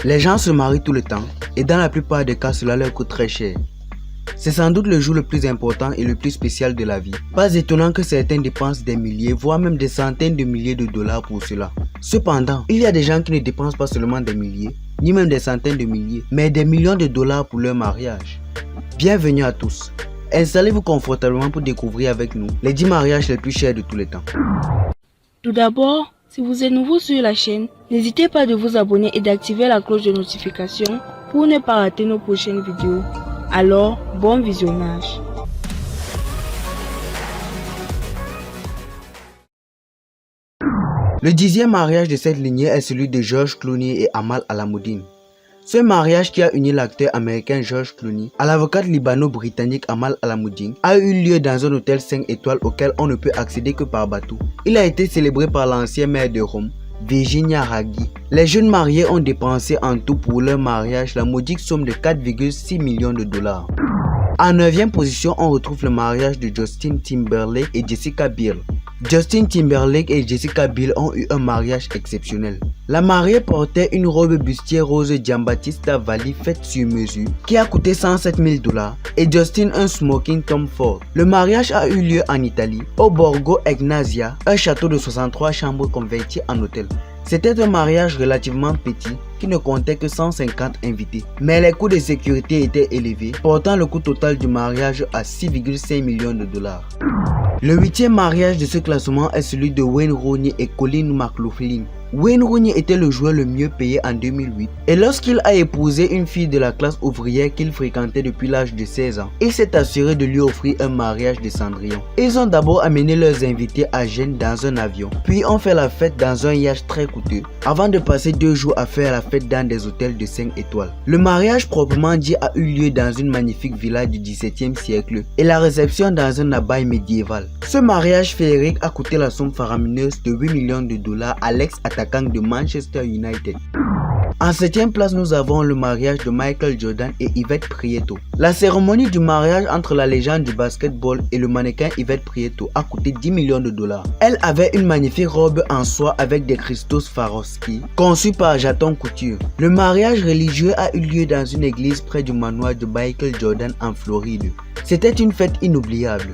Les gens se marient tout le temps et dans la plupart des cas, cela leur coûte très cher. C'est sans doute le jour le plus important et le plus spécial de la vie. Pas étonnant que certains dépensent des milliers, voire même des centaines de milliers de dollars pour cela. Cependant, il y a des gens qui ne dépensent pas seulement des milliers, ni même des centaines de milliers, mais des millions de dollars pour leur mariage. Bienvenue à tous. Installez-vous confortablement pour découvrir avec nous les 10 mariages les plus chers de tous les temps. Tout d'abord, si vous êtes nouveau sur la chaîne, n'hésitez pas de vous abonner et d'activer la cloche de notification pour ne pas rater nos prochaines vidéos. Alors, bon visionnage. Le 10e mariage de cette lignée est celui de George Clooney et Amal Alamoudine. Ce mariage qui a uni l'acteur américain George Clooney à l'avocate libano-britannique Amal Alamoudine a eu lieu dans un hôtel 5 étoiles auquel on ne peut accéder que par bateau. Il a été célébré par l'ancienne maire de Rome, Virginia Raggi. Les jeunes mariés ont dépensé en tout pour leur mariage la modique somme de 4,6 millions de dollars. En 9e position, on retrouve le mariage de Justin Timberlake et Jessica Biel. Justin Timberlake et Jessica Biel ont eu un mariage exceptionnel. La mariée portait une robe bustier rose Giambattista Valli faite sur mesure qui a coûté 107 000 dollars et Justin un smoking Tom Ford. Le mariage a eu lieu en Italie, au Borgo Egnatia, un château de 63 chambres converti en hôtel. C'était un mariage relativement petit qui ne comptait que 150 invités. Mais les coûts de sécurité étaient élevés, portant le coût total du mariage à 6,5 millions de dollars. Le 8e mariage de ce classement est celui de Wayne Rooney et Colleen McLaughlin. Wayne Rooney était le joueur le mieux payé en 2008 et lorsqu'il a épousé une fille de la classe ouvrière qu'il fréquentait depuis l'âge de 16 ans, il s'est assuré de lui offrir un mariage de Cendrillon. Ils ont d'abord amené leurs invités à Gênes dans un avion, puis ont fait la fête dans un yacht très coûteux, avant de passer 2 jours à faire la fête dans des hôtels de 5 étoiles. Le mariage proprement dit a eu lieu dans une magnifique villa du XVIIe siècle et la réception dans un abbaye médiéval. Ce mariage féerique a coûté la somme faramineuse de 8 millions de dollars à l'ex-attaquant de Manchester United. En 7e place, nous avons le mariage de Michael Jordan et Yvette Prieto. La cérémonie du mariage entre la légende du basketball et le mannequin Yvette Prieto a coûté 10 millions de dollars. Elle avait une magnifique robe en soie avec des cristaux Swarovski, conçue par Jaton Couture. Le mariage religieux a eu lieu dans une église près du manoir de Michael Jordan en Floride. C'était une fête inoubliable.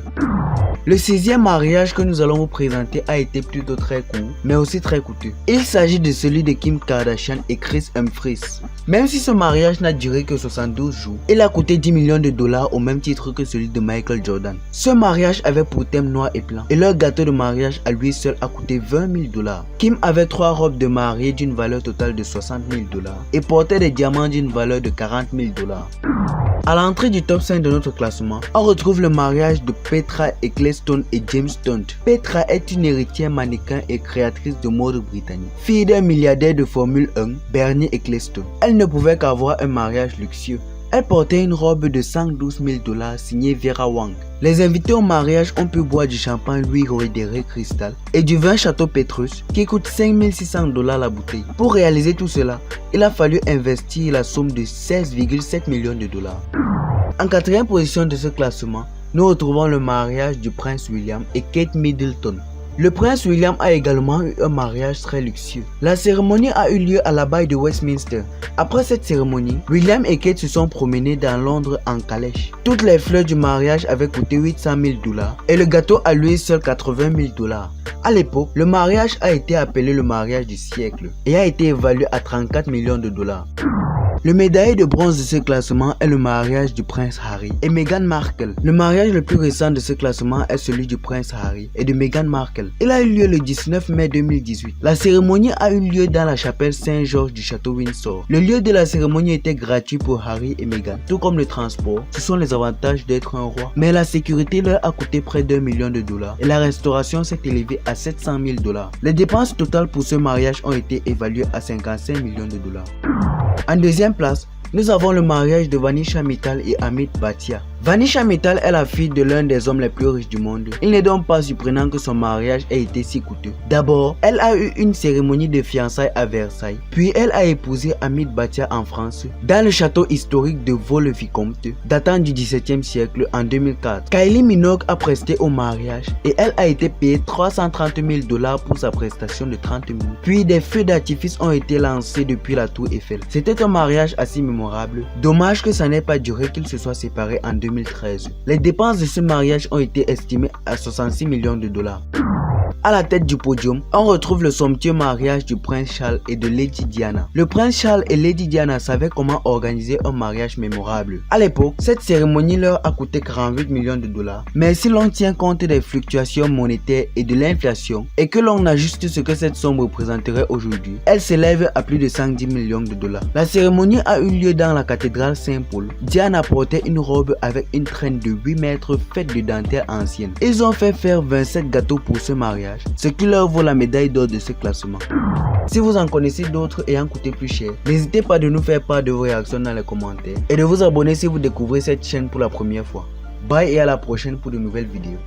Le 6e mariage que nous allons vous présenter a été plutôt très court, mais aussi très coûteux. Il s'agit de celui de Kim Kardashian et Chris Humphries. Même si ce mariage n'a duré que 72 jours, il a coûté 10 millions de dollars au même titre que celui de Michael Jordan. Ce mariage avait pour thème noir et blanc, et leur gâteau de mariage à lui seul a coûté 20 000 dollars. Kim avait 3 robes de mariée d'une valeur totale de 60 000 dollars et portait des diamants d'une valeur de 40 000 dollars. À l'entrée du top 5 de notre classement, on retrouve le mariage de Petra Ecclestone et James Stunt. Petra est une héritière mannequin et créatrice de mode britannique. Fille d'un milliardaire de Formule 1, Bernie Ecclestone. Elle ne pouvait qu'avoir un mariage luxueux. Elle portait une robe de 112 000 dollars signée Vera Wang. Les invités au mariage ont pu boire du champagne Louis Roederer Cristal et du vin Château Petrus qui coûte 5 600 dollars la bouteille. Pour réaliser tout cela, il a fallu investir la somme de 16,7 millions de dollars. En 4e position de ce classement, nous retrouvons le mariage du prince William et Kate Middleton. Le prince William a également eu un mariage très luxueux. La cérémonie a eu lieu à l'abbaye de Westminster. Après cette cérémonie, William et Kate se sont promenés dans Londres en calèche. Toutes les fleurs du mariage avaient coûté 800 000 dollars et le gâteau à lui seul 80 000 dollars. À l'époque, le mariage a été appelé le mariage du siècle et a été évalué à 34 millions de dollars. Le médaillé de bronze de ce classement est le mariage du prince Harry et Meghan Markle. Le mariage le plus récent de ce classement est celui du prince Harry et de Meghan Markle. Il a eu lieu le 19 mai 2018. La cérémonie a eu lieu dans la chapelle Saint-Georges du château Windsor. Le lieu de la cérémonie était gratuit pour Harry et Meghan, tout comme le transport. Ce sont les avantages d'être un roi. Mais la sécurité leur a coûté près d'1 million de dollars et la restauration s'est élevée à 700 000 dollars. Les dépenses totales pour ce mariage ont été évaluées à 55 millions de dollars. En 2e place, nous avons le mariage de Vanisha Mittal et Amit Bhatia. Vanisha Mittal est la fille de l'un des hommes les plus riches du monde. Il n'est donc pas surprenant que son mariage ait été si coûteux. D'abord, elle a eu une cérémonie de fiançailles à Versailles. Puis elle a épousé Amit Bhatia en France, dans le château historique de Vaux-le-Vicomte, datant du XVIIe siècle en 2004. Kylie Minogue a presté au mariage et elle a été payée $330,000 pour sa prestation de 30 minutes. Puis des feux d'artifice ont été lancés depuis la tour Eiffel. C'était un mariage assez mémorable. Dommage que ça n'ait pas duré, qu'ils se soient séparés en 2013. Les dépenses de ce mariage ont été estimées à 66 millions de dollars. À la tête du podium, on retrouve le somptueux mariage du prince Charles et de Lady Diana. Le prince Charles et Lady Diana savaient comment organiser un mariage mémorable. À l'époque, cette cérémonie leur a coûté 48 millions de dollars. Mais si l'on tient compte des fluctuations monétaires et de l'inflation, et que l'on ajuste ce que cette somme représenterait aujourd'hui, elle s'élève à plus de 110 millions de dollars. La cérémonie a eu lieu dans la cathédrale Saint-Paul. Diana portait une robe avec une traîne de 8 mètres faite de dentelle ancienne. Ils ont fait faire 27 gâteaux pour ce mariage, ce qui leur vaut la médaille d'or de ce classement. Si vous en connaissez d'autres ayant coûté plus cher, n'hésitez pas de nous faire part de vos réactions dans les commentaires et de vous abonner si vous découvrez cette chaîne pour la première fois. Bye et à la prochaine pour de nouvelles vidéos.